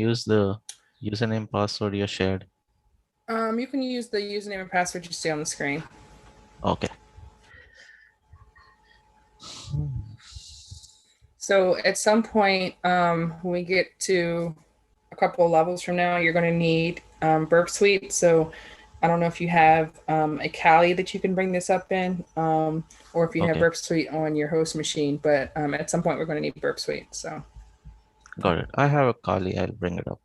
use the username password you shared? You can use the username and password you see on the screen. Okay. So at some point, when we get to a couple of levels from now, you're going to need Burp Suite. So I don't know if you have a Kali that you can bring this up in, or if you have Okay. Burp Suite on your host machine. But at some point, we're going to need Burp Suite. So Got it. I have a Kali. I'll bring it up.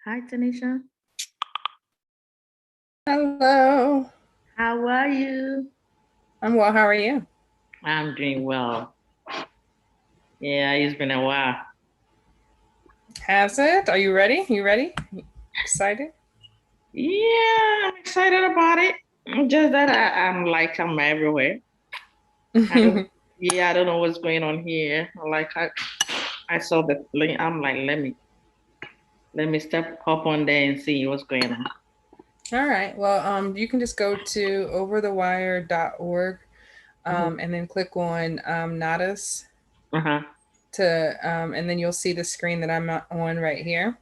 Hi, Tanisha. hello. How are you? I'm well. How are you? I'm doing well. Yeah, it's been a while. Has it? Are you ready? You ready? Excited? Yeah, I'm excited about it. Just that I'm everywhere. I don't know what's going on here. I saw the link. I'm like, let me step up on there and see what's going on. All right. Well, you can just go to overthewire.org and then click on Natas and then you'll see the screen that I'm on right here.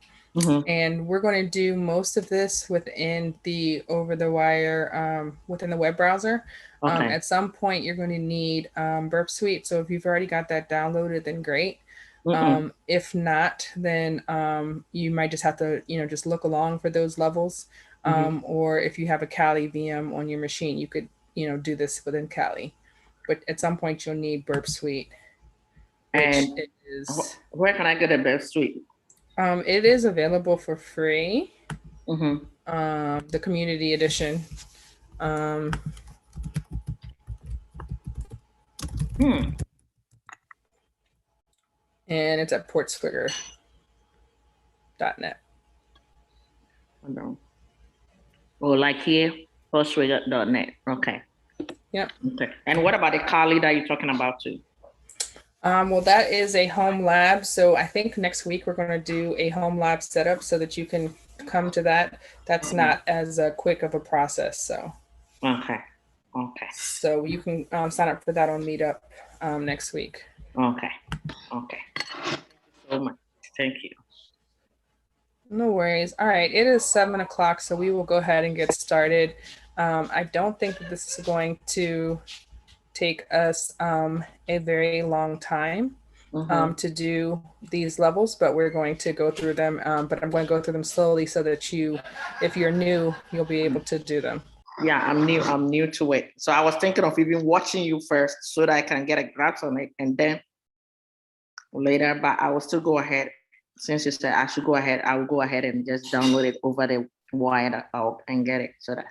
And we're going to do most of this within the OverTheWire within the web browser. At some point, you're going to need Burp Suite. So if you've already got that downloaded, then great. If not, then you might just have to, just look along for those levels. Or if you have a Kali VM on your machine, you could, do this within Kali. But at some point, you'll need Burp Suite. And where can I get a Burp Suite? It is available for free. The community edition. And it's at portsquigger.net. Oh, like here, portsquigger.net. Okay. Yep. Okay. And what about the Kali that you're talking about too? Well, that is a home lab. So I think next week we're going to do a home lab setup so that you can come to that. That's not as quick of a process. So. Okay. So you can sign up for that on Meetup next week. Okay. Thank you so much. Thank you. No worries. All right. It is 7 o'clock, so we will go ahead and get started. I don't think that this is going to take us a very long time to do these levels, but we're going to go through them. But I'm going to go through them slowly so that if you're new, you'll be able to do them. Yeah, I'm new to it. So I was thinking of even watching you first so that I can get a grasp on it and then later, but I will still go ahead. Since you said I should go ahead, I will go ahead and just download it over the wire out and get it so that.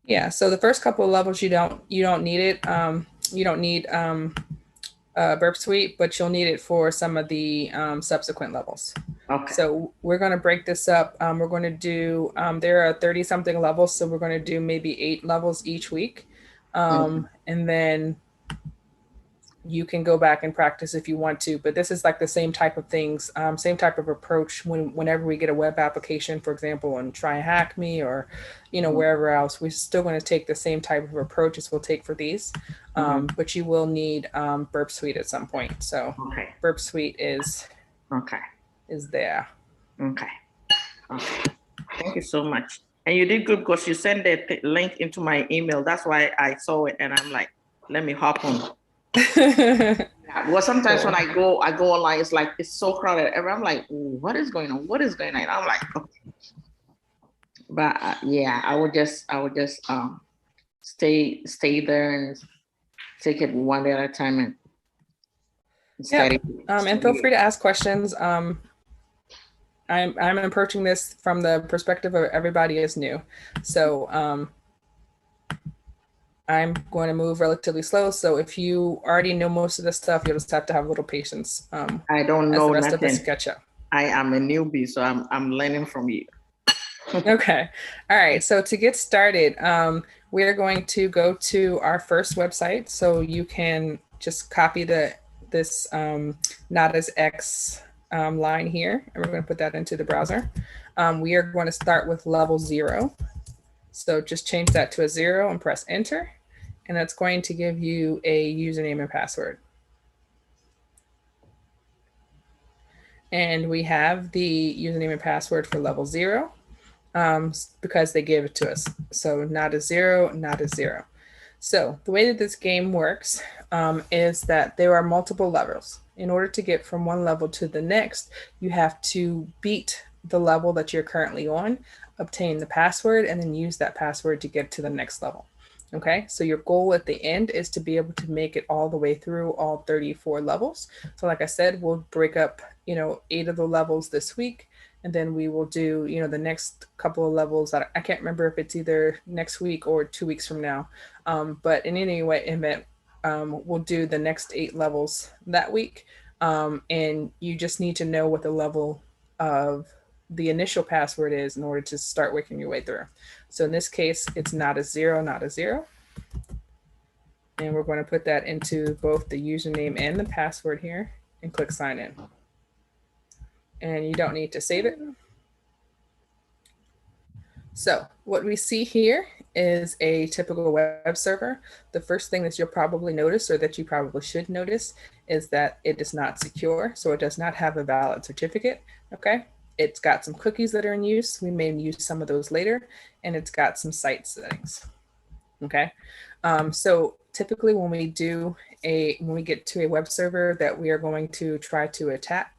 Yeah. So the first couple of levels, you don't need it. You don't need Burp Suite, but you'll need it for some of the subsequent levels. Okay. So we're going to break this up. We're going to do, there are 30 something levels. So we're going to do maybe 8 levels each week. And then you can go back and practice if you want to, but this is like the same type of things, same type of approach whenever we get a web application, for example, and Try Hack Me or, wherever else, we're still going to take the same type of approach as we'll take for these. But you will need Burp Suite at some point. So Burp Suite is there. Okay. Thank you so much. And you did good because you sent the link into my email. That's why I saw it and I'm like, let me hop on. Well, sometimes when I go online, it's like it's so crowded. And I'm like, what is going on? What is going on? I'm like, okay. But yeah, I would just stay there and take it one day at a time and study. And feel free to ask questions. I'm approaching this from the perspective of everybody is new, so I'm going to move relatively slow. So if you already know most of this stuff, you'll just have to have a little patience. I don't know the rest nothing. Of us catch up. I am a newbie, so I'm learning from you. Okay. All right. So to get started, we're going to go to our first website. So you can just copy this Natas X line here, and we're going to put that into the browser. We are going to start with level 0. So just change that to a 0 and press enter. And that's going to give you a username and password. And we have the username and password for level 0 because they gave it to us. So not a 0, not a 0. So the way that this game works is that there are multiple levels. In order to get from one level to the next, you have to beat the level that you're currently on, obtain the password, and then use that password to get to the next level. Okay, so your goal at the end is to be able to make it all the way through all 34 levels. So like I said, we'll break up, 8 of the levels this week, and then we will do, the next couple of levels that I can't remember if it's either next week or 2 weeks from now. But in any event, we'll do the next 8 levels that week. And you just need to know what the level of the initial password is in order to start working your way through. So in this case, it's not a 0, not a 0. And we're going to put that into both the username and the password here and click sign in. And you don't need to save it. So what we see here is a typical web server. The first thing that you'll probably notice, or that you probably should notice, is that it is not secure. So it does not have a valid certificate. Okay. It's got some cookies that are in use. We may use some of those later, and it's got some site settings. Okay. So typically when we get to a web server that we are going to try to attack,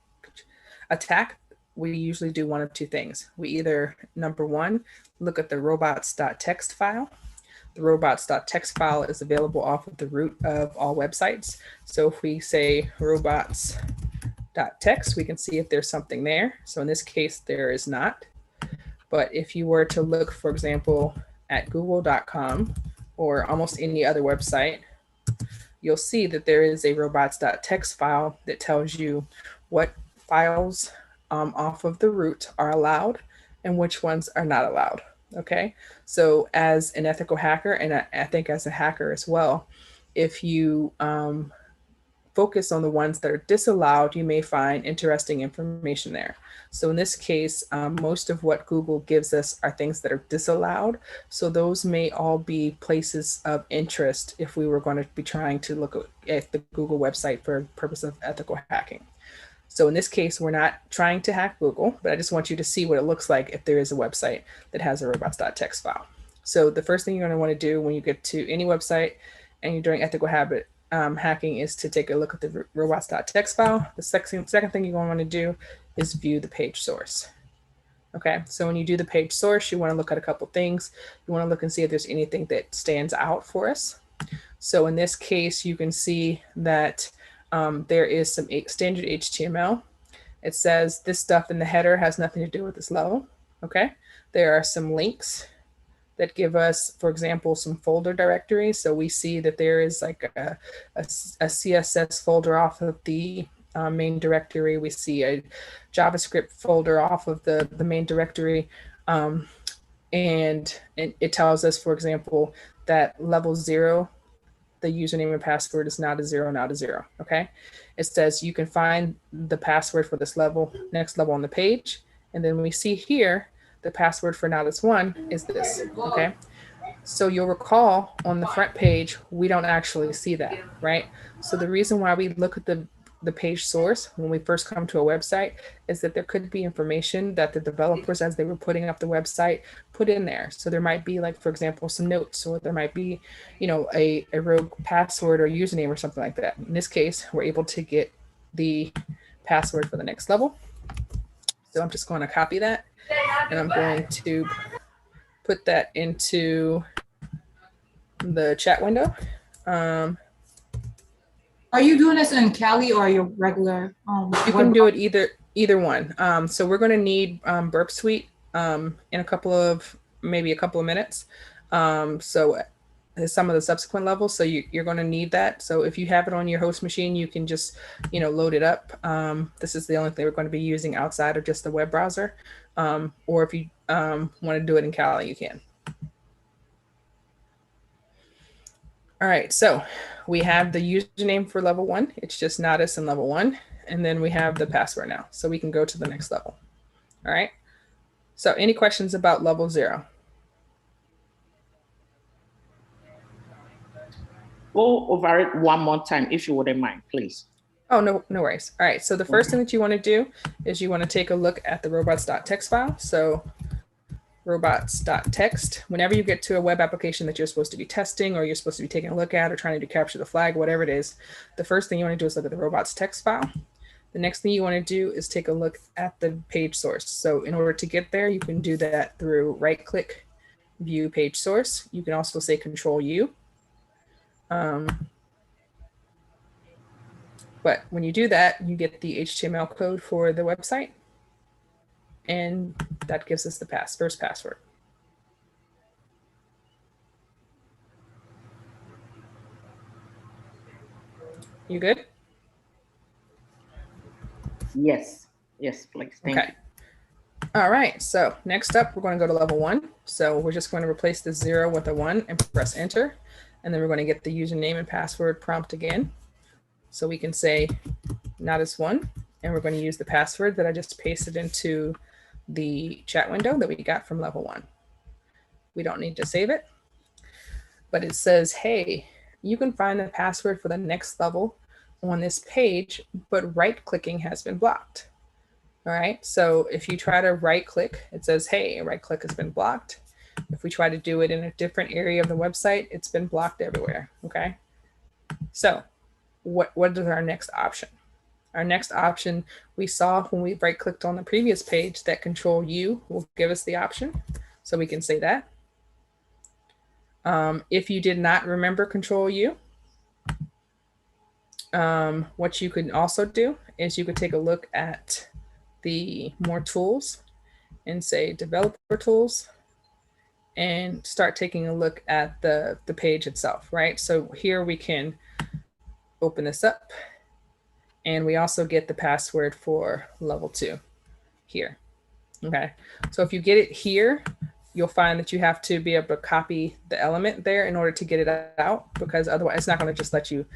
we usually do one of two things. We either, number one, look at the robots.txt file. The robots.txt file is available off of the root of all websites. So if we say robots.txt, we can see if there's something there. So in this case, there is not. But if you were to look, for example, at google.com or almost any other website, you'll see that there is a robots.txt file that tells you what files off of the root are allowed and which ones are not allowed. Okay, so as an ethical hacker, and I think as a hacker as well, if you focus on the ones that are disallowed, you may find interesting information there. So in this case, most of what Google gives us are things that are disallowed. So those may all be places of interest if we were going to be trying to look at the Google website for the purpose of ethical hacking. So in this case, we're not trying to hack Google, but I just want you to see what it looks like if there is a website that has a robots.txt file. So the first thing you're going to want to do when you get to any website and you're doing ethical hacking is to take a look at the robots.txt file. The second thing you're going to want to do is view the page source. Okay, so when you do the page source, you want to look at a couple things. You want to look and see if there's anything that stands out for us. So in this case, you can see that there is some standard HTML. It says this stuff in the header has nothing to do with this level. Okay. There are some links that give us, for example, some folder directories. So we see that there is like a CSS folder off of the main directory. We see a JavaScript folder off of the main directory. And it tells us, for example, that level 0, the username and password is not a 0, not a 0. Okay. It says you can find the password for this level, next level on the page. And then we see here, the password for Natas 1 is this. Okay. So you'll recall on the front page, we don't actually see that, right? So the reason why we look at the page source when we first come to a website is that there could be information that the developers, as they were putting up the website, put in there. So there might be, like, for example, some notes, or there might be, you know, a rogue password or username or something like that. In this case, we're able to get the password for the next level. So I'm just going to copy that, and I'm going to put that into the chat window. Are you doing this in Kali or your regular? You can do it either one. So we're going to need Burp Suite in maybe a couple of minutes. So some of the subsequent levels. So you're going to need that. So if you have it on your host machine, you can just, you know, load it up. This is the only thing we're going to be using outside of just the web browser. Or if you want to do it in Kali, you can. All right, so we have the username for level 1. It's just Natas in level 1. And then we have the password now. So we can go to the next level. All right. So any questions about level 0? Go over it one more time, if you wouldn't mind, please. Oh, no worries. All right. So the first thing that you want to do is you want to take a look at the robots.txt file. So robots.txt, whenever you get to a web application that you're supposed to be testing, or you're supposed to be taking a look at, or trying to capture the flag, whatever it is, the first thing you want to do is look at the robots.txt file. The next thing you want to do is take a look at the page source. So in order to get there, you can do that through right-click, view page source. You can also say Control-U. But when you do that, you get the HTML code for the website. And that gives us the first password. You good? Yes, please. Thank you. All right, so next up, we're going to go to level 1. So we're just going to replace the 0 with a 1 and press enter. And then we're going to get the username and password prompt again. So we can say Natas1, and we're going to use the password that I just pasted into the chat window that we got from level 1. We don't need to save it, but it says, hey, you can find the password for the next level on this page, but right-clicking has been blocked. All right, so if you try to right-click, it says, hey, right-click has been blocked. If we try to do it in a different area of the website, it's been blocked everywhere, okay? So what is our next option? Our next option, we saw when we right-clicked on the previous page that Control-U will give us the option. So we can say that. If you did not remember Control-U, what you could also do is you could take a look at the more tools and say developer tools and start taking a look at the page itself, right? So here we can open this up. And we also get the password for level 2 here. Okay, so if you get it here, you'll find that you have to be able to copy the element there in order to get it out, because otherwise it's not going to just let you,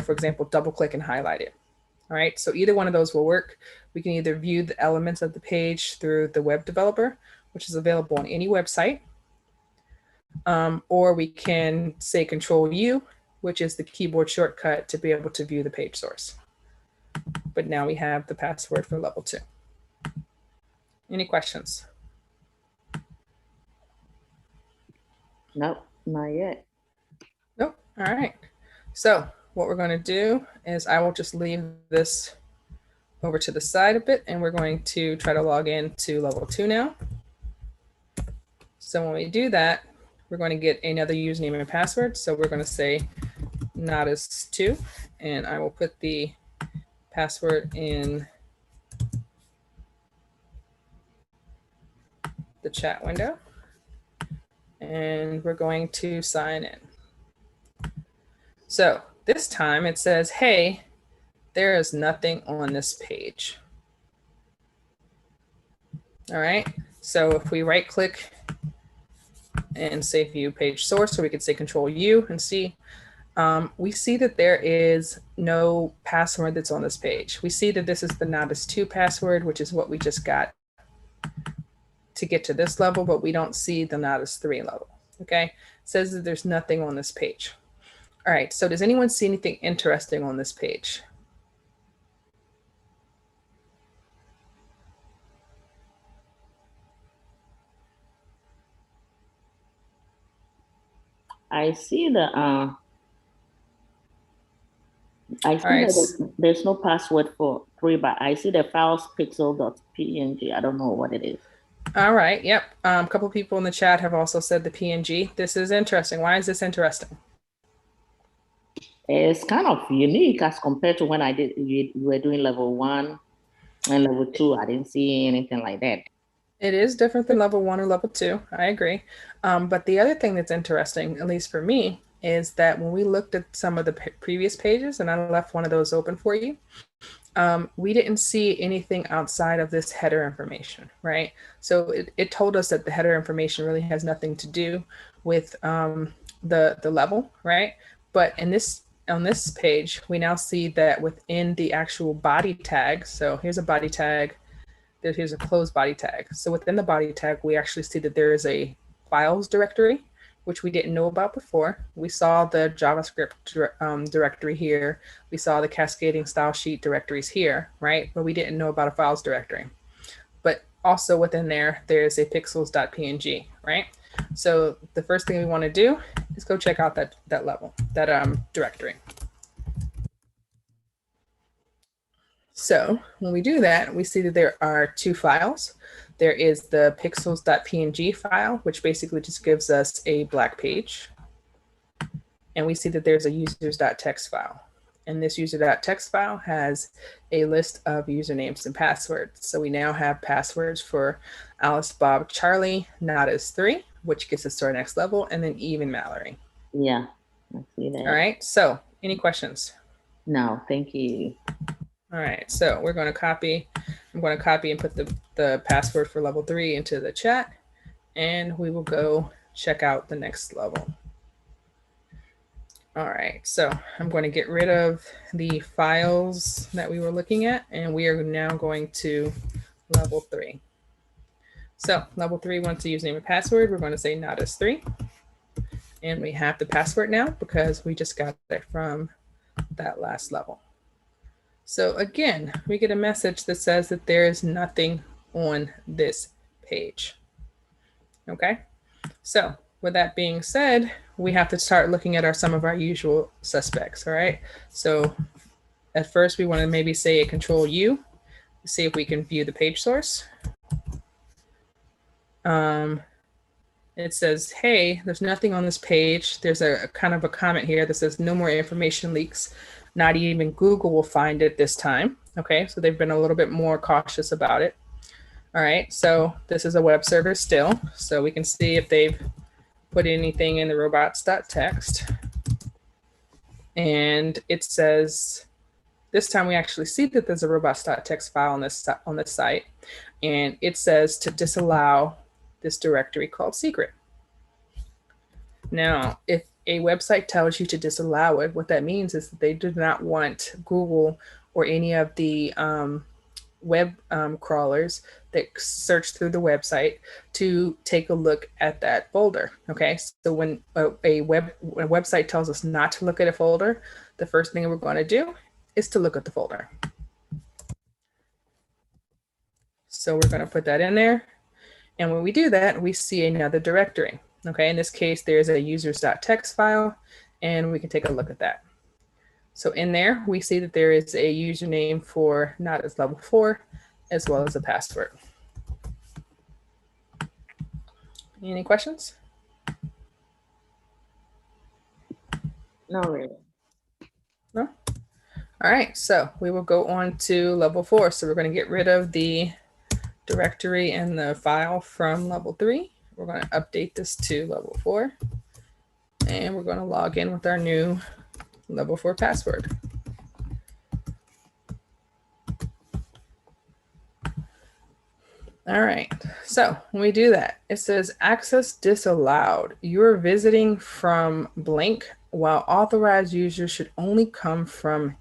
for example, double click and highlight it. All right, so either one of those will work. We can either view the elements of the page through the web developer, which is available on any website, or we can say Control-U, which is the keyboard shortcut to be able to view the page source. But now we have the password for level 2. Any questions? Nope, not yet. Nope. All right. So what we're going to do is I will just leave this over to the side a bit, and we're going to try to log in to level 2 now. So when we do that, we're going to get another username and password. So we're going to say Natas2, and I will put the password in the chat window, and we're going to sign in. So this time it says, hey, there is nothing on this page. All right, so if we right click and say view page source, or we could say Control U and see, we see that there is no password that's on this page. We see that this is the Natas2 password, which is what we just got to get to this level, but we don't see the Natas3 level. Okay, it says that there's nothing on this page. All right, so does anyone see anything interesting on this page? I see the there's no password for 3, but I see the files pixel.png. I don't know what it is. All right. Yep. A couple people in the chat have also said the PNG. This is interesting. Why is this interesting? It's kind of unique as compared to when we were doing level 1 and level 2. I didn't see anything like that. It is different than level 1 or level 2. I agree. But the other thing that's interesting, at least for me, is that when we looked at some of the previous pages, and I left one of those open for you, we didn't see anything outside of this header information, right? So it told us that the header information really has nothing to do with the level, right? But on this page, we now see that within the actual body tag, so here's a body tag, here's a closed body tag. So within the body tag, we actually see that there is a files directory, which we didn't know about before. We saw the JavaScript directory here. We saw the cascading style sheet directories here, right? But we didn't know about a files directory. But also within there, there's a pixels.png, right? So the first thing we want to do is go check out that directory. So when we do that, we see that there are 2 files. There is the pixels.png file, which basically just gives us a black page. And we see that there's a users.txt file. And this user.txt file has a list of usernames and passwords. So we now have passwords for Alice, Bob, Charlie, Natas3, which gets us to our next level, and then Eve and Mallory. Yeah, I see that. All right, so any questions? No, thank you. All right, so we're going to copy. I'm going to copy and put the password for level 3 into the chat, and we will go check out the next level. All right, so I'm going to get rid of the files that we were looking at, and we are now going to level 3. So level 3 wants a username and password. We're going to say Natas3, and we have the password now because we just got it from that last level. So again, we get a message that says that there is nothing on this page. Okay, so with that being said, we have to start looking at some of our usual suspects. All right, so at first we want to maybe say a Control U, see if we can view the page source. It says, hey, there's nothing on this page. There's a kind of a comment here that says no more information leaks. Not even Google will find it this time. Okay, so they've been a little bit more cautious about it. All right, so this is a web server still. So we can see if they've put anything in the robots.txt. And it says, this time we actually see that there's a robots.txt file on this site. And it says to disallow this directory called secret. Now, if a website tells you to disallow it, what that means is that they do not want Google or any of the web crawlers that search through the website to take a look at that folder. Okay, so when a website tells us not to look at a folder, the first thing we're going to do is to look at the folder. So we're going to put that in there. And when we do that, we see another directory. Okay, in this case, there's a users.txt file, and we can take a look at that. So in there, we see that there is a username for Natas level 4, as well as a password. Any questions? No, really. All right, so we will go on to level 4. So we're going to get rid of the directory and the file from level 3. We're going to update this to level 4. And we're going to log in with our new level 4 password. All right, so when we do that, it says access disallowed. You're visiting from blank, while authorized users should only come from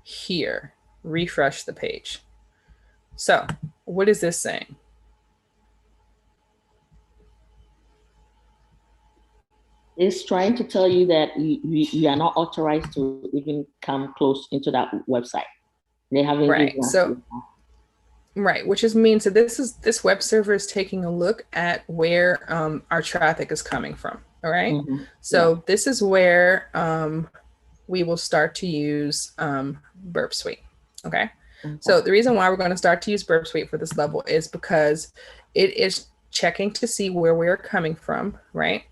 here. Refresh the page. So what is this saying? It's trying to tell you that you are not authorized to even come close into that website. They haven't right. So right, which is means that this web server is taking a look at where our traffic is coming from. All right. Mm-hmm. So this is where we will start to use Burp Suite. Okay. So the reason why we're going to start to use Burp Suite for this level is because it is checking to see where we're coming from, right?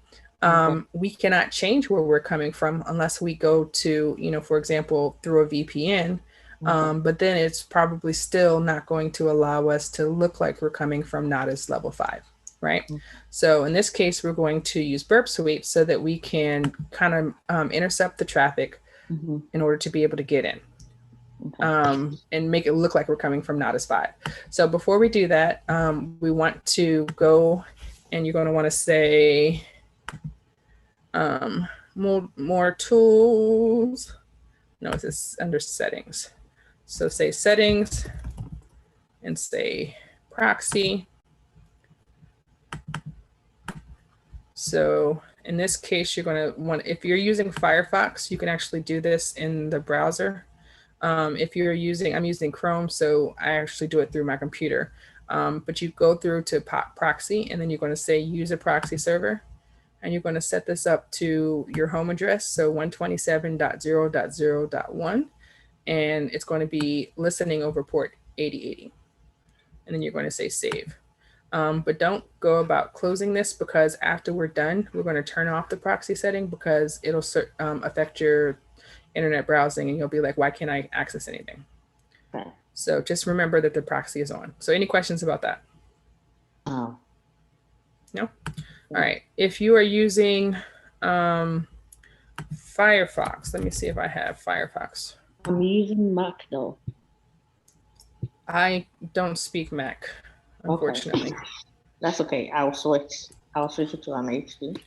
We cannot change where we're coming from unless we go to, for example, through a VPN. But then it's probably still not going to allow us to look like we're coming from Natas level 5, right? So in this case, we're going to use Burp Suite so that we can kind of intercept the traffic in order to be able to get in. And make it look like we're coming from Natas 5. So before we do that, we want to go, and you're going to want to say more tools. No, it's under settings. So say settings and say proxy. So in this case, you're going to want, if you're using Firefox, you can actually do this in the browser. If you're using, I'm using Chrome, so I actually do it through my computer. But you go through to proxy, and then you're going to say use a proxy server, and you're going to set this up to your home address, so 127.0.0.1, and it's going to be listening over port 8080. And then you're going to say save. But don't go about closing this, because after we're done, we're going to turn off the proxy setting because it'll affect your internet browsing, and you'll be like, why can't I access anything? Okay. So just remember that the proxy is on. So any questions about that? No? All right. If you are using Firefox, let me see if I have Firefox. I'm using Mac though. I don't speak Mac, unfortunately. Okay. That's okay. I'll switch it to an HD.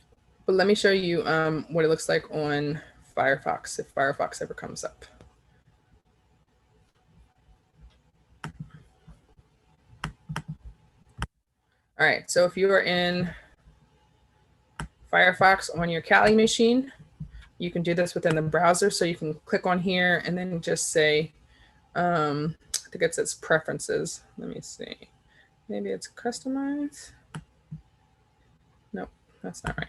But let me show you what it looks like on Firefox, if Firefox ever comes up. All right, so if you are in Firefox on your Kali machine, you can do this within the browser. So you can click on here and then just say, I think it says preferences. Let me see. Maybe it's customize. Nope, that's not right.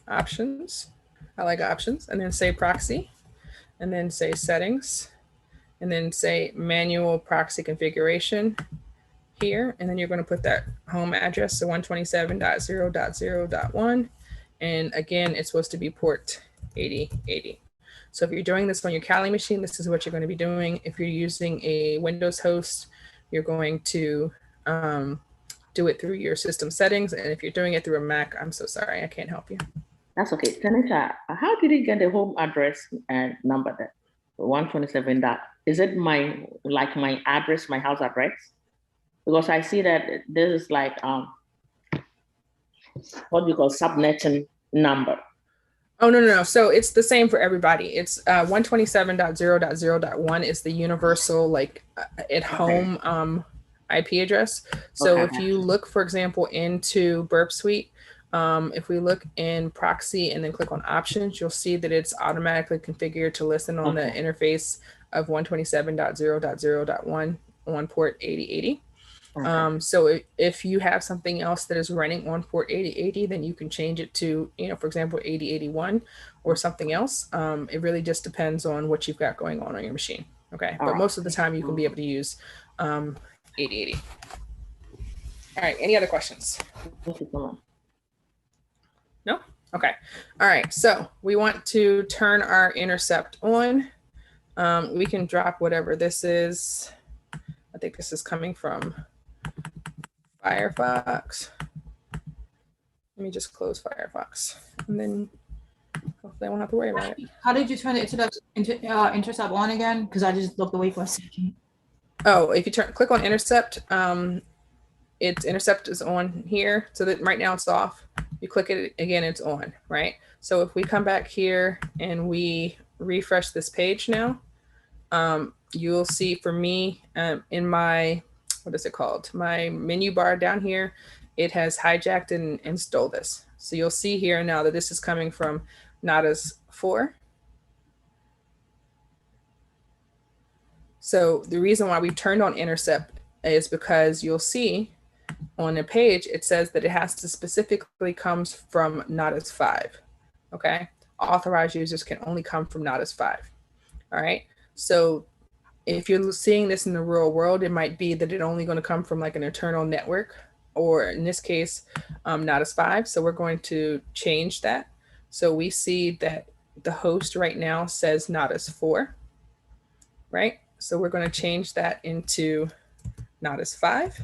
Options. I like options. And then say proxy. And then say settings. And then say manual proxy configuration here. And then you're going to put that home address, so 127.0.0.1. And again, it's supposed to be port 8080. So if you're doing this on your Kali machine, this is what you're going to be doing. If you're using a Windows host, you're going to do it through your system settings. And if you're doing it through a Mac, I'm so sorry, I can't help you. That's okay. Tanisha, how did you get the home address and number there? 127. Is it my address, my house address? Because I see that this is like what do you call subnetting number? Oh, no. So it's the same for everybody. It's 127.0.0.1 is the universal at home IP address. So if you look, for example, into Burp Suite, if we look in proxy and then click on options, you'll see that it's automatically configured to listen on the interface of 127.0.0.1 on port 8080. So if you have something else that is running on port 8080, then you can change it to, for example, 8081 or something else. It really just depends on what you've got going on your machine. Okay. But most of the time you can be able to use 8080. All right. Any other questions? No? Okay. All right. So we want to turn our intercept on. We can drop whatever this is. I think this is coming from Firefox. Let me just close Firefox, and then hopefully I won't have to worry about it. How did you turn the intercept on again? Because I just looked away for a second. Oh, if you click on intercept, its intercept is on here. So that right now it's off. You click it again, it's on, right? So if we come back here and we refresh this page now, you'll see for me in my, what is it called? My menu bar down here, it has hijacked and stole this. So you'll see here now that this is coming from Natas 4. So the reason why we turned on intercept is because you'll see on the page, it says that it has to specifically comes from Natas 5. Okay. Authorized users can only come from Natas 5. All right. So if you're seeing this in the real world, it might be that it's only going to come from like an internal network, or in this case, Natas 5. So we're going to change that. So we see that the host right now says Natas 4, right? So we're going to change that into Natas 5.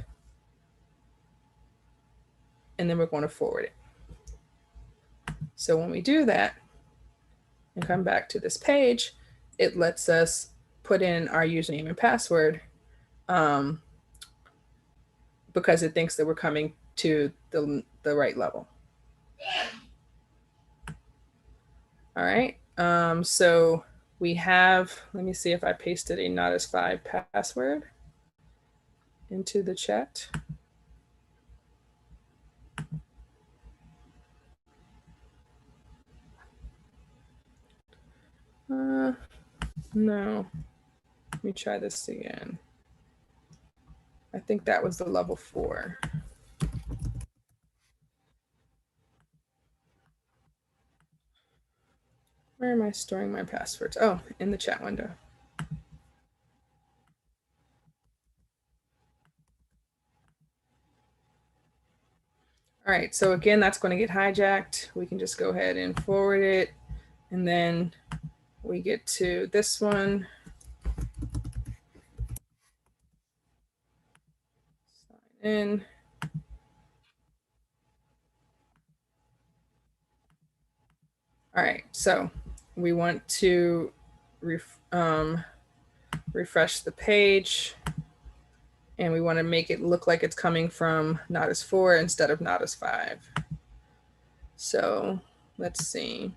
And then we're going to forward it. So when we do that and come back to this page, it lets us put in our username and password because it thinks that we're coming to the right level. All right. So we have, let me see if I pasted a Natas 5 password into the chat. No, let me try this again. I think that was the level 4. Where am I storing my passwords? Oh, in the chat window. All right, so again, that's going to get hijacked. We can just go ahead and forward it. And then we get to this one. Sign in. All right, so we want to refresh the page, and we want to make it look like it's coming from Natas 4 instead of Natas 5. So let's see.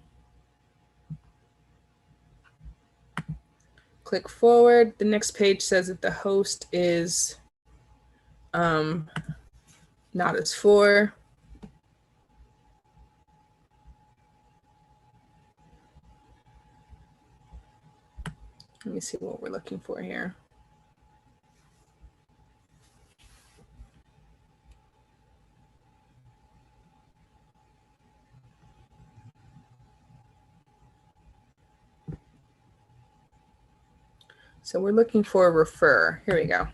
Click forward. The next page says that the host is Natas 4. Let me see what we're looking for here. So we're looking for a refer. Here we go.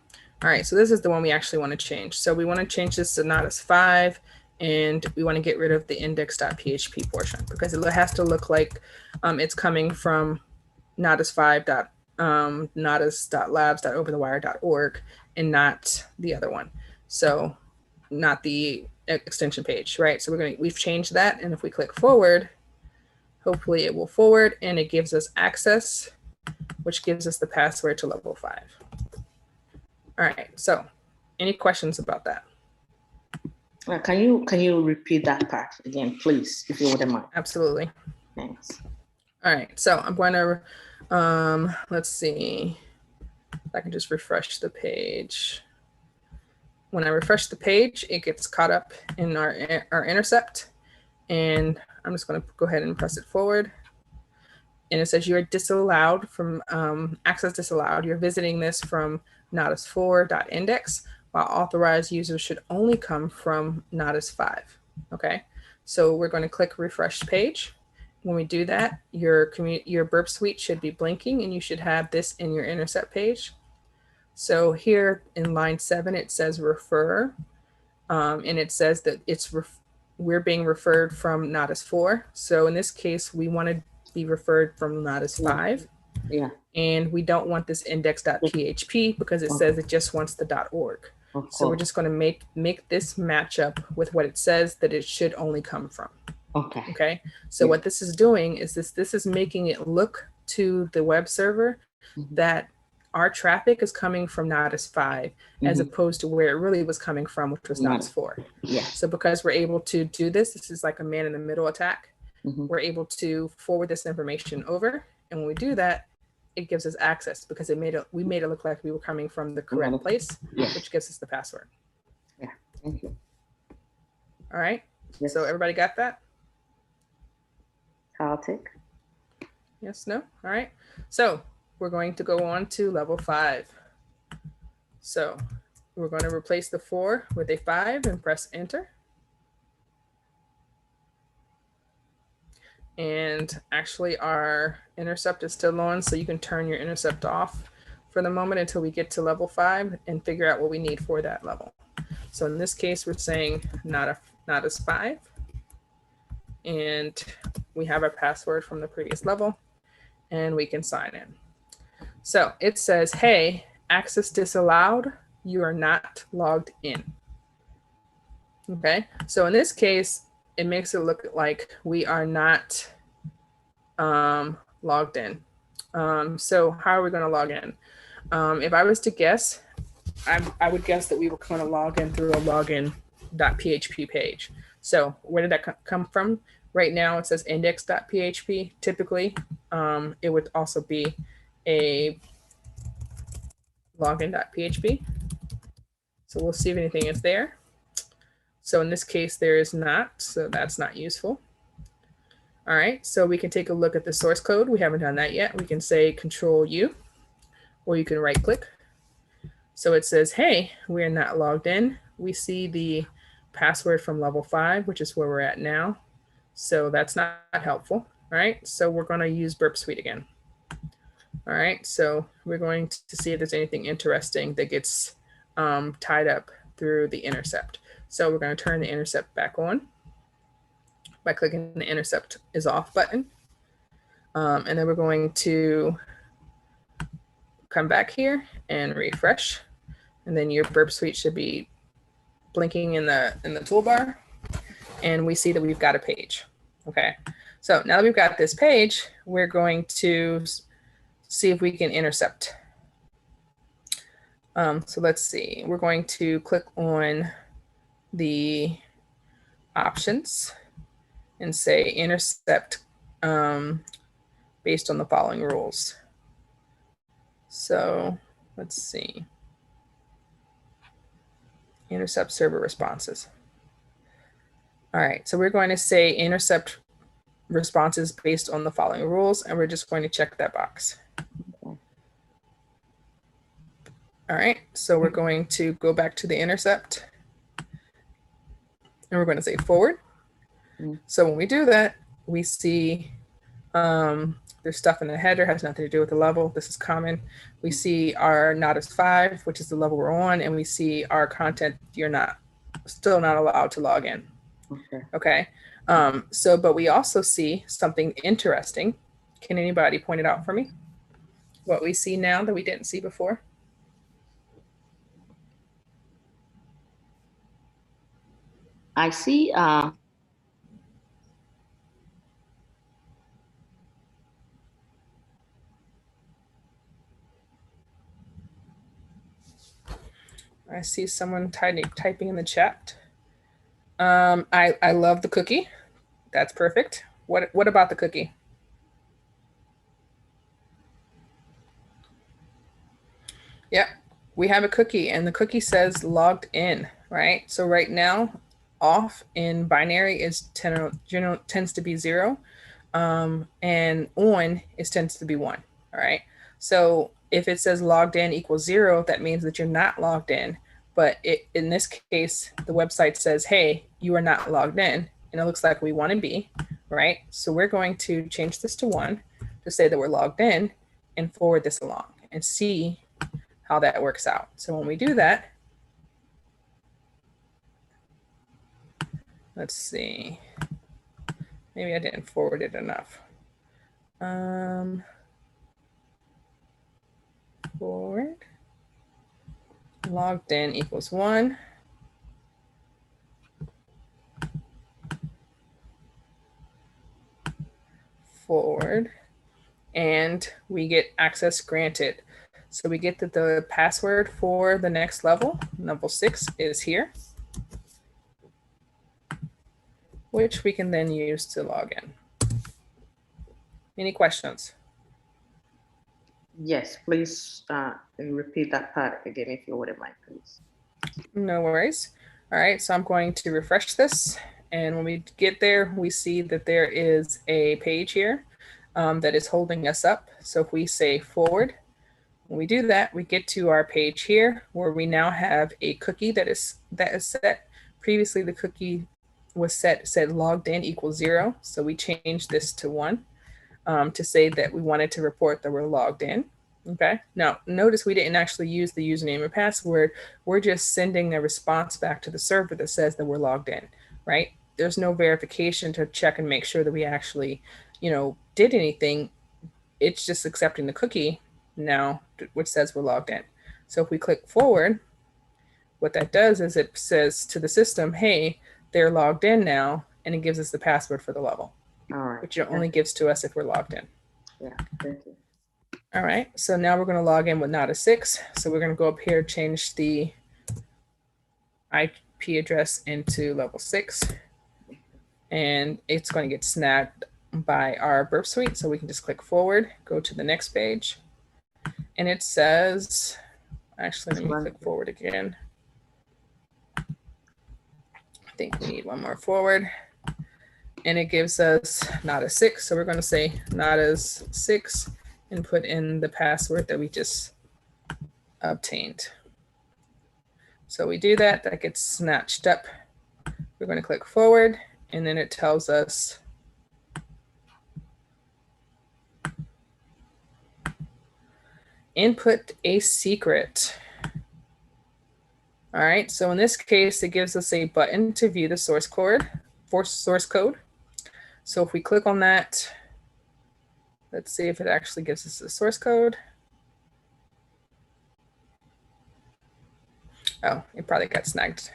All right, so this is the one we actually want to change. So we want to change this to Natas 5, and we want to get rid of the index.php portion because it has to look like it's coming from Natas 5. Natas.labs.overthewire.org and not the other one. So not the extension page, right? So we've changed that. And if we click forward, hopefully it will forward and it gives us access, which gives us the password to level 5. All right, so any questions about that? Can you repeat that part again, please, if you wouldn't mind? Absolutely. Thanks. All right, so I'm going to, let's see if I can just refresh the page. When I refresh the page, it gets caught up in our intercept, and I'm just going to go ahead and press it forward. And it says you're disallowed from access disallowed. You're visiting this from natas4.index, while authorized users should only come from Natas 5. Okay, so we're going to click refresh page. When we do that, your burp suite should be blinking, and you should have this in your intercept page. So here in line 7, it says refer, and it says that it's we're being referred from Natas 4. So in this case, we want to be referred from Natas 5. Yeah. And we don't want this index.php because it says it just wants the .org. So we're just going to make this match up with what it says that it should only come from. Okay. Okay. So what this is doing is this is making it look to the web server that our traffic is coming from Natas 5 as opposed to where it really was coming from, which was Natas 4. Yeah. So because we're able to do this, this is like a man in the middle attack. We're able to forward this information over. And when we do that, it gives us access because we made it look like we were coming from the correct place, which gives us the password. Yeah. Thank you. All right. Yes. So everybody got that? I'll take. Yes, no? All right. So we're going to go on to level 5. So we're going to replace the 4 with a 5 and press enter. And actually our intercept is still on, so you can turn your intercept off for the moment until we get to level 5 and figure out what we need for that level. So in this case, we're saying Natas 5. And we have our password from the previous level and we can sign in. So it says, hey, access disallowed. You are not logged in. Okay. So in this case, it makes it look like we are not logged in. So how are we going to log in? If I was to guess, I would guess that we were going to log in through a login.php page. So where did that come from? Right now it says index.php. Typically, it would also be a login.php. So we'll see if anything is there. So in this case, there is not, so that's not useful. All right, so we can take a look at the source code. We haven't done that yet. We can say Control U, or you can right click. So it says, hey, we're not logged in. We see the password from level 5, which is where we're at now. So that's not helpful. All right, so we're going to use Burp Suite again. All right, so we're going to see if there's anything interesting that gets tied up through the intercept. So we're going to turn the intercept back on by clicking the intercept is off button. And then we're going to come back here and refresh. And then your Burp Suite should be blinking in the toolbar. And we see that we've got a page. Okay, so now that we've got this page, we're going to see if we can intercept. So let's see, we're going to click on the options and say intercept based on the following rules. So let's see, intercept server responses. All right, so we're going to say intercept responses based on the following rules, and we're just going to check that box. All right, so we're going to go back to the intercept, and we're going to say forward. So when we do that, we see there's stuff in the header, has nothing to do with the level. This is common. We see our Natas 5, which is the level we're on, and we see our content, you're still not allowed to log in. Okay. But we also see something interesting. Can anybody point it out for me? What we see now that we didn't see before? I see. I see someone typing in the chat. I love the cookie. That's perfect. What about the cookie? Yep, we have a cookie, and the cookie says logged in, right? So right now, off in binary is tends to be 0, and on tends to be 1. All right. So if it says logged in equals 0, that means that you're not logged in. But in this case, the website says, hey, you are not logged in. And it looks like we want to be, right? So we're going to change this to 1 to say that we're logged in and forward this along and see how that works out. So when we do that, let's see. Maybe I didn't forward it enough. Forward. Logged in equals 1. Forward. And we get access granted. So we get that the password for the next level 6, is here, which we can then use to log in. Any questions? Yes, please repeat that part again if you wouldn't mind, please. No worries. All right, so I'm going to refresh this. And when we get there, we see that there is a page here that is holding us up. So if we say forward, when we do that, we get to our page here where we now have a cookie that is set. Previously, the cookie was said logged in equals 0. So we changed this to 1 to say that we wanted to report that we're logged in. Okay. Now, notice we didn't actually use the username and password. We're just sending a response back to the server that says that we're logged in, right? There's no verification to check and make sure that we actually, did anything. It's just accepting the cookie now, which says we're logged in. So if we click forward, what that does is it says to the system, hey, they're logged in now, and it gives us the password for the level, which it only gives to us if we're logged in. Yeah, thank you. All right, so now we're going to log in with Natas 6. So we're going to go up here, change the IP address into level 6, and it's going to get snagged by our burp suite. So we can just click forward, go to the next page, and it says, actually, let me click forward again. I think we need one more forward, and it gives us Natas 6. So we're going to say Natas 6 and put in the password that we just obtained. So we do that, that gets snatched up. We're going to click forward, and then it tells us input a secret. All right, so in this case, it gives us a button to view the source code. So if we click on that, let's see if it actually gives us the source code. Oh, it probably got snagged.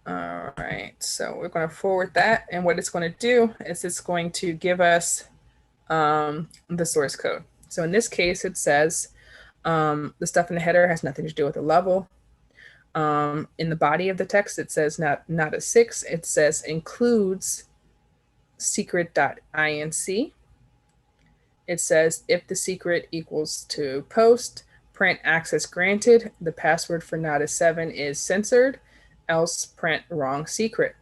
All right, so we're going to forward that. And what it's going to do is it's going to give us the source code. So in this case, it says the stuff in the header has nothing to do with the level. In the body of the text, it says Natas 6. It says includes secret.inc. It says if the secret equals to post, print access granted. The password for Natas 7 is censored, else print wrong secret.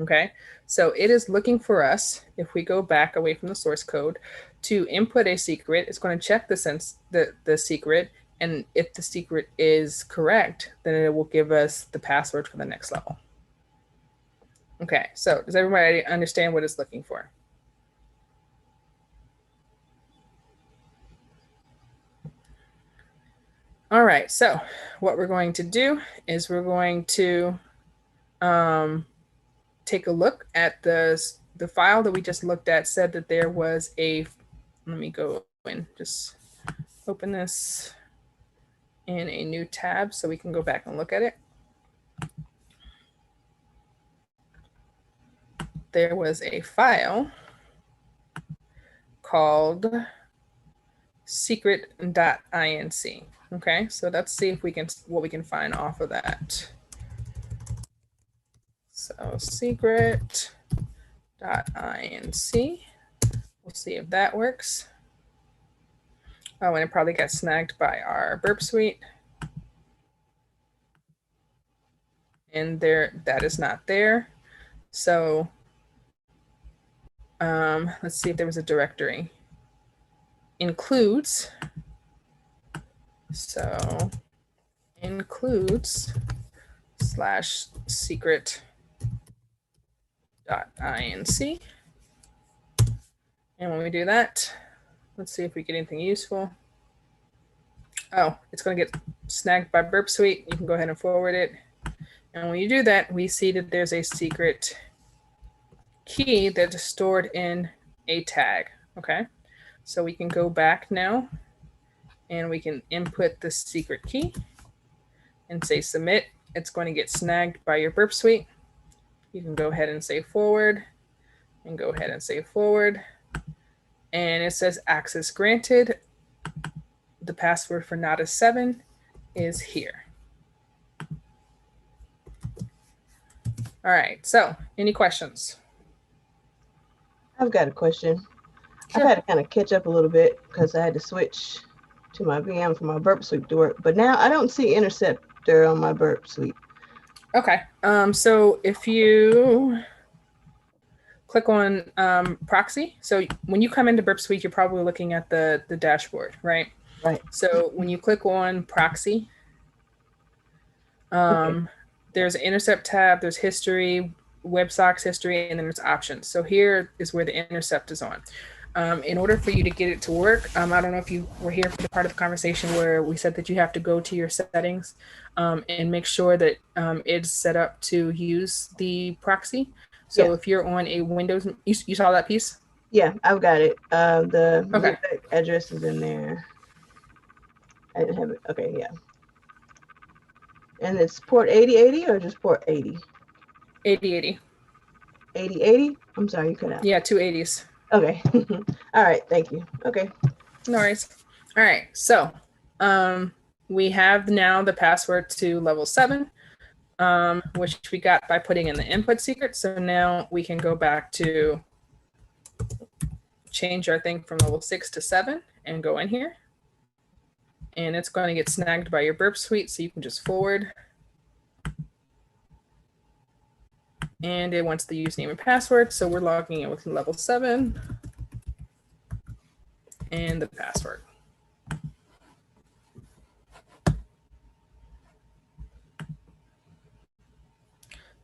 Okay, so it is looking for us, if we go back away from the source code, to input a secret. It's going to check the secret, and if the secret is correct, then it will give us the password for the next level. Okay, so does everybody understand what it's looking for? All right, so what we're going to do is we're going to take a look at the file that we just looked at. Said that there was a, let me go and just open this in a new tab so we can go back and look at it. There was a file called secret.inc. Okay, so let's see if we can, what we can find off of that. So secret.inc, we'll see if that works. Oh, and it probably got snagged by our burp suite. And there, that is not there. So let's see if there was a directory. Includes, so includes /secret.inc. And when we do that, let's see if we get anything useful. Oh, it's going to get snagged by Burp Suite, you can go ahead and forward it. And when you do that, we see that there's a secret key that's stored in a tag. Okay, so we can go back now and we can input the secret key and say submit. It's going to get snagged by your Burp Suite. You can go ahead and say forward and go ahead and say forward. And it says access granted. The password for Natas 7 is here. All right, so any questions? I've got a question. Sure. I've had to kind of catch up a little bit because I had to switch to my VM for my Burp Suite to work. But now I don't see Interceptor on my Burp Suite. Okay, so if you click on proxy, so when you come into Burp Suite, you're probably looking at the dashboard, right? Right. So when you click on proxy, Okay. there's an intercept tab, there's history, WebSockets history, and then there's options. So here is where the intercept is on. In order for you to get it to work, I don't know if you were here for the part of the conversation where we said that you have to go to your settings and make sure that it's set up to use the proxy. So Yeah. if you're on a Windows, you saw that piece? Yeah, I've got it. The Okay. address is in there. I didn't have it. Okay, yeah. And it's port 8080 or just port 80? 8080. 8080? I'm sorry, you cut out. Yeah, 280s. Okay. All right, thank you. Okay. No worries. All right, so we have now the password to level 7, which we got by putting in the input secret. So now we can go back to change our thing from level 6 to 7 and go in here. And it's going to get snagged by your Burp Suite, so you can just forward. And it wants the username and password, so we're logging in with level 7 and the password.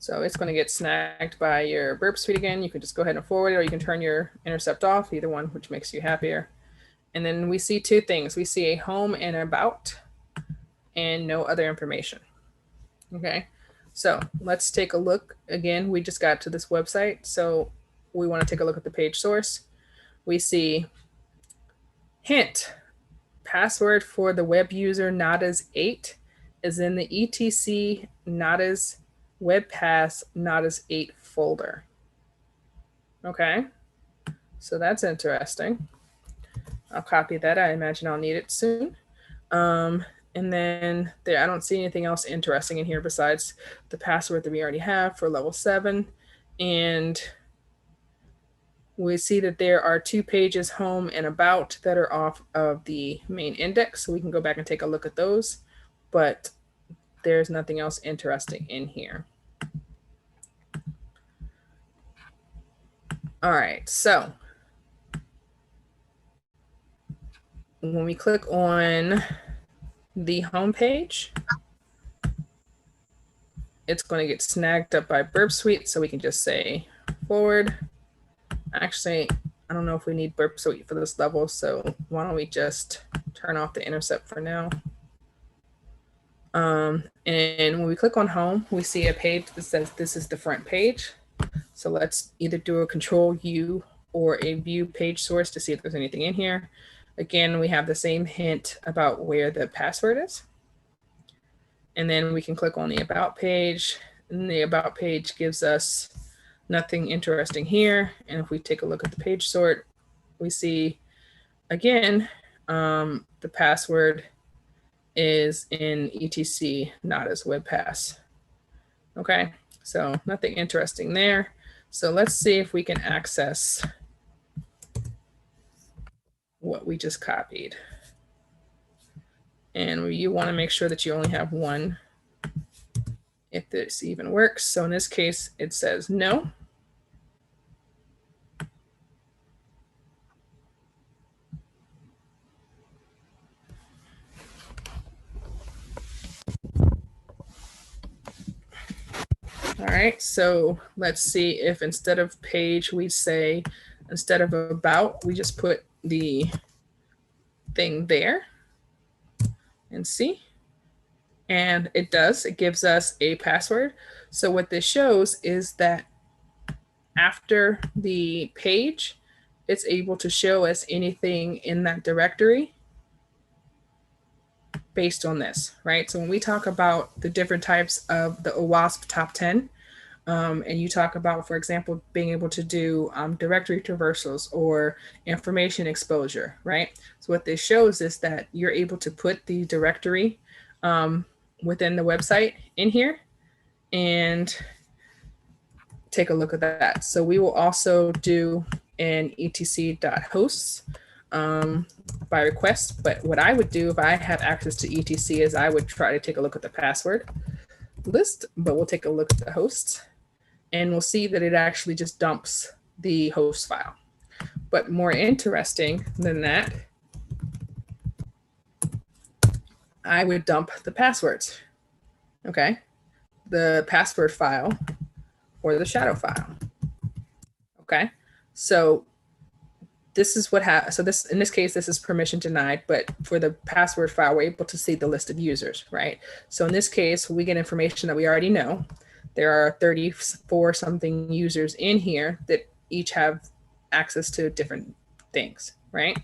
So it's going to get snagged by your Burp Suite again. You can just go ahead and forward it, or you can turn your intercept off, either one, which makes you happier. And then we see two things. We see a home and about and no other information. Okay, so let's take a look. Again, we just got to this website, so we want to take a look at the page source. We see hint, password for the web user Natas 8 is in the etc Natas webpass Natas 8 folder. Okay, so that's interesting. I'll copy that. I imagine I'll need it soon. And then there, I don't see anything else interesting in here besides the password that we already have for level 7. And we see that there are 2 pages, home and about, that are off of the main index. So we can go back and take a look at those, but there's nothing else interesting in here. All right, so when we click on the home page, it's going to get snagged up by Burp Suite, so we can just say forward. Actually, I don't know if we need Burp Suite for this level, so why don't we just turn off the intercept for now. And when we click on home, we see a page that says this is the front page. So let's either do a control U or a view page source to see if there's anything in here. Again, we have the same hint about where the password is. And then we can click on the about page, and the about page gives us nothing interesting here. And if we take a look at the page sort, we see again, the password is in etc Natas webpass. Okay, so nothing interesting there. So let's see if we can access what we just copied. And you want to make sure that you only have one if this even works. So in this case, it says no. All right, so let's see if instead of page, we say, instead of about, we just put the thing there and see. And it does, it gives us a password. So what this shows is that after the page, it's able to show us anything in that directory based on this, right? So when we talk about the different types of the OWASP top 10, and you talk about, for example, being able to do directory traversals or information exposure, right? So what this shows is that you're able to put the directory within the website in here and take a look at that. So we will also do an etc.hosts by request. But what I would do if I have access to etc is I would try to take a look at the password list, but we'll take a look at the hosts and we'll see that it actually just dumps the host file. But more interesting than that, I would dump the passwords, okay? The password file or the shadow file, okay? So this is what so this, in this case, this is permission denied, but for the password file, we're able to see the list of users, right? So in this case, we get information that we already know. There are 34 something users in here that each have access to different things, right?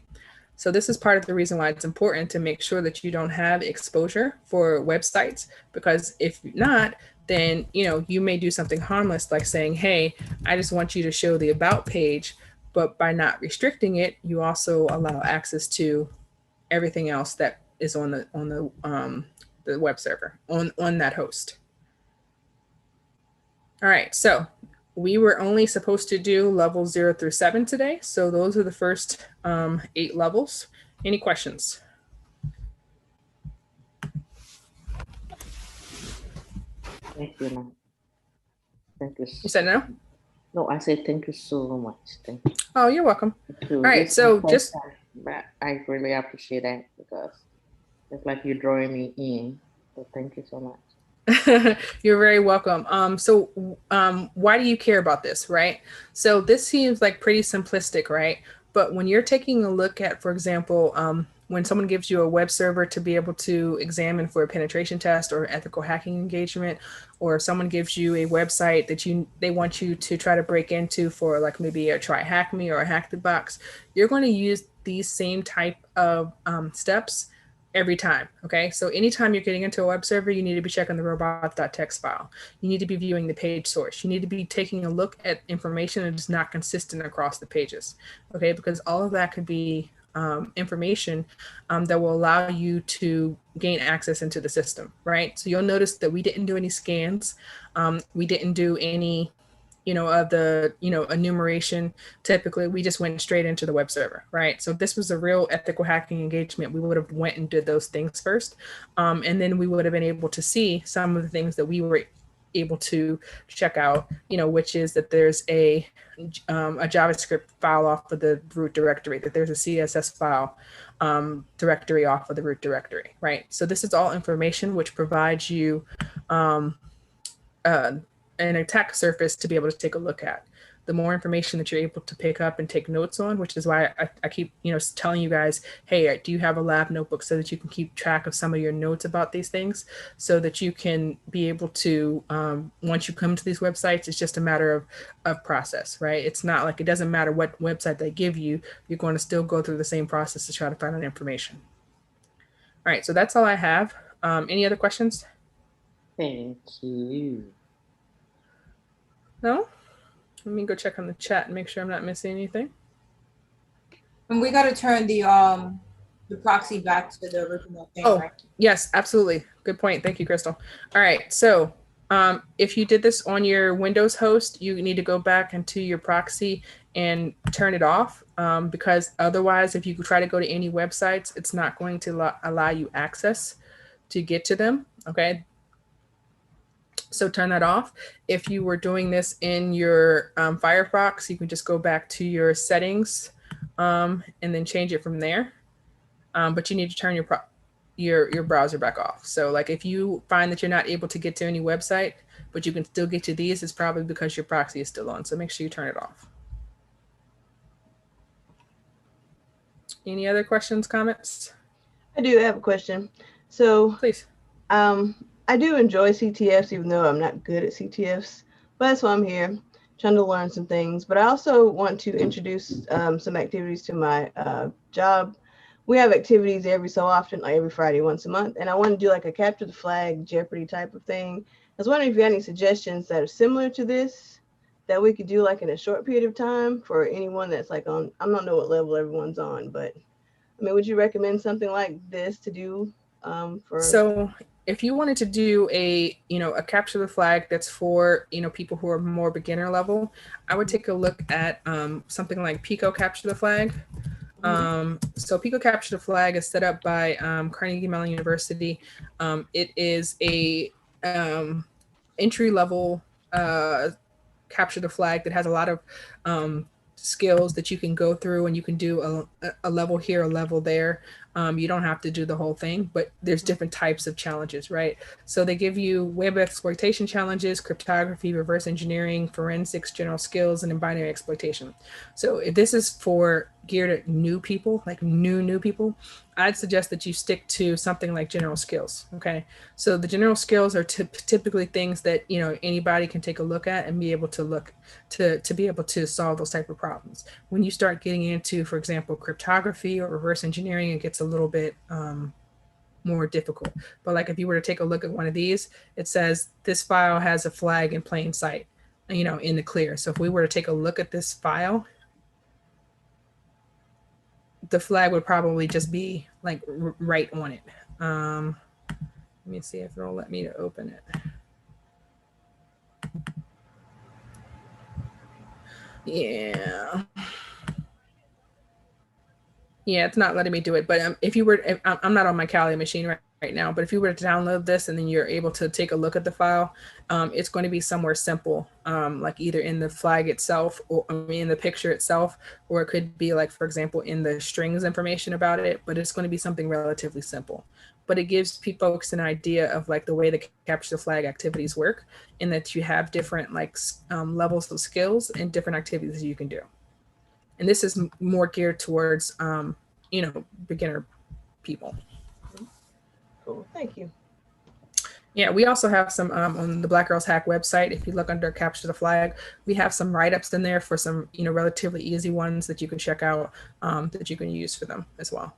So this is part of the reason why it's important to make sure that you don't have exposure for websites, because if not, then you may do something harmless like saying, hey, I just want you to show the about page, but by not restricting it, you also allow access to everything else that is on the web server on that host. All right, so we were only supposed to do levels 0 through 7 today. So those are the first 8 levels. Any questions? Thank you, ma'am. Thank you. You said no? No, I said thank you so much. Thank you. Oh, you're welcome. All right, so just... I really appreciate that because it's like you're drawing me in. So thank you so much. You're very welcome. Why do you care about this, right? So this seems like pretty simplistic, right? But when you're taking a look at, for example, when someone gives you a web server to be able to examine for a penetration test or ethical hacking engagement, or if someone gives you a website that they want you to try to break into for like maybe a try hack me or a hack the box, you're going to use these same type of steps every time. Okay. So anytime you're getting into a web server, you need to be checking the robots.txt file. You need to be viewing the page source. You need to be taking a look at information that is not consistent across the pages. Okay. Because all of that could be information that will allow you to gain access into the system. Right. So you'll notice that we didn't do any scans. We didn't do any of the, enumeration. Typically, we just went straight into the web server, right? So if this was a real ethical hacking engagement, we would have went and did those things first. And then we would have been able to see some of the things that we were able to check out, which is that there's a JavaScript file off of the root directory, that there's a CSS file directory off of the root directory, right? So this is all information which provides you an attack surface to be able to take a look at. The more information that you're able to pick up and take notes on, which is why I keep telling you guys, hey, do you have a lab notebook so that you can keep track of some of your notes about these things, so that you can be able to, once you come to these websites, it's just a matter of process, right? It's not like, it doesn't matter what website they give you, you're going to still go through the same process to try to find out information. All right, so that's all I have. Any other questions? Thank you. No? Let me go check on the chat and make sure I'm not missing anything. And we got to turn the proxy back to the original thing, right? Yes, absolutely. Good point. Thank you, Crystal. All right. So if you did this on your Windows host, you need to go back into your proxy and turn it off, because otherwise, if you try to go to any websites, it's not going to allow you access to get to them. Okay. So turn that off. If you were doing this in your Firefox, you can just go back to your settings and then change it from there. But you need to turn your browser back off. So like if you find that you're not able to get to any website, but you can still get to these, it's probably because your proxy is still on. So make sure you turn it off. Any other questions, comments? I do have a question. So please. I do enjoy CTFs, even though I'm not good at CTFs. But that's why I'm here, trying to learn some things. But I also want to introduce some activities to my job. We have activities every so often, like every Friday, once a month. And I want to do like a capture the flag Jeopardy type of thing. I was wondering if you had any suggestions that are similar to this that we could do like in a short period of time for anyone that's like on, I don't know what level everyone's on, but I mean, would you recommend something like this to do for? So if you wanted to do a, a capture the flag that's for, people who are more beginner level, I would take a look at something like Pico Capture the Flag. So Pico Capture the Flag is set up by Carnegie Mellon University. It is a entry level capture the flag that has a lot of skills that you can go through, and you can do a level here, a level there. You don't have to do the whole thing, but there's different types of challenges, right? So they give you web exploitation challenges, cryptography, reverse engineering, forensics, general skills, and then binary exploitation. So if this is for geared at new people, like new people, I'd suggest that you stick to something like general skills. Okay. So the general skills are typically things that, anybody can take a look at and be able to look to be able to solve those type of problems. When you start getting into, for example, cryptography or reverse engineering, it gets a little bit more difficult. But like if you were to take a look at one of these, it says this file has a flag in plain sight, in the clear. So if we were to take a look at this file, the flag would probably just be like right on it. Let me see if it'll let me to open it. Yeah. Yeah, it's not letting me do it. But if you were, I'm not on my Kali machine right now, but if you were to download this and then you're able to take a look at the file, it's going to be somewhere simple, like either in the flag itself, or in the picture itself, or it could be like, for example, in the strings information about it, but it's going to be something relatively simple. But it gives folks an idea of like the way the capture the flag activities work, in that you have different like levels of skills and different activities you can do. And this is more geared towards, beginner people. Cool, thank you. Yeah, we also have some on the Black Girls Hack website. If you look under Capture the Flag, we have some write-ups in there for some, relatively easy ones that you can check out, that you can use for them as well.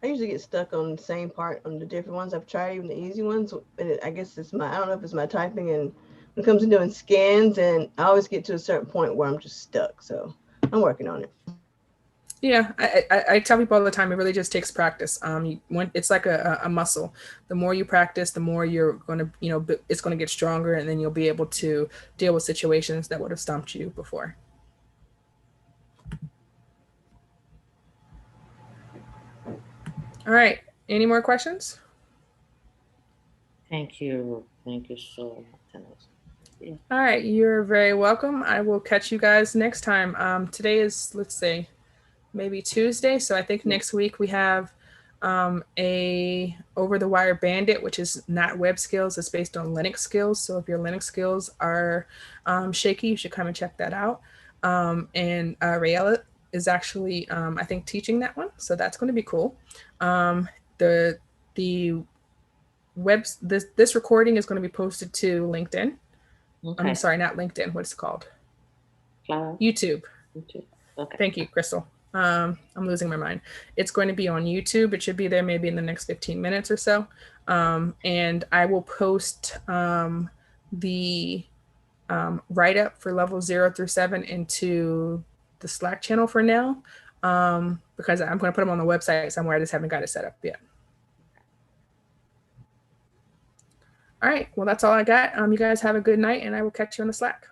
I usually get stuck on the same part on the different ones. I've tried even the easy ones, and I guess I don't know if it's my typing, and when it comes to doing scans, and I always get to a certain point where I'm just stuck. So I'm working on it. Yeah, I tell people all the time, it really just takes practice. It's like a muscle. The more you practice, the more you're going to, it's going to get stronger, and then you'll be able to deal with situations that would have stumped you before. All right. Any more questions? Thank you. Thank you so much. Yeah. All right. You're very welcome. I will catch you guys next time. Today is, let's say, maybe Tuesday. So I think next week we have a Over-the-Wire Bandit, which is not web skills. It's based on Linux skills. So if your Linux skills are shaky, you should come and check that out. And Rayella is actually, I think, teaching that one. So that's going to be cool. The this recording is going to be posted to LinkedIn. Okay. I'm sorry, not LinkedIn. What's it called? YouTube. Okay. Thank you, Crystal. I'm losing my mind. It's going to be on YouTube. It should be there maybe in the next 15 minutes or so. And I will post the write-up for level 0 through 7 into the Slack channel for now, because I'm going to put them on the website somewhere. I just haven't got it set up yet. All right. Well, that's all I got. You guys have a good night, and I will catch you on the Slack.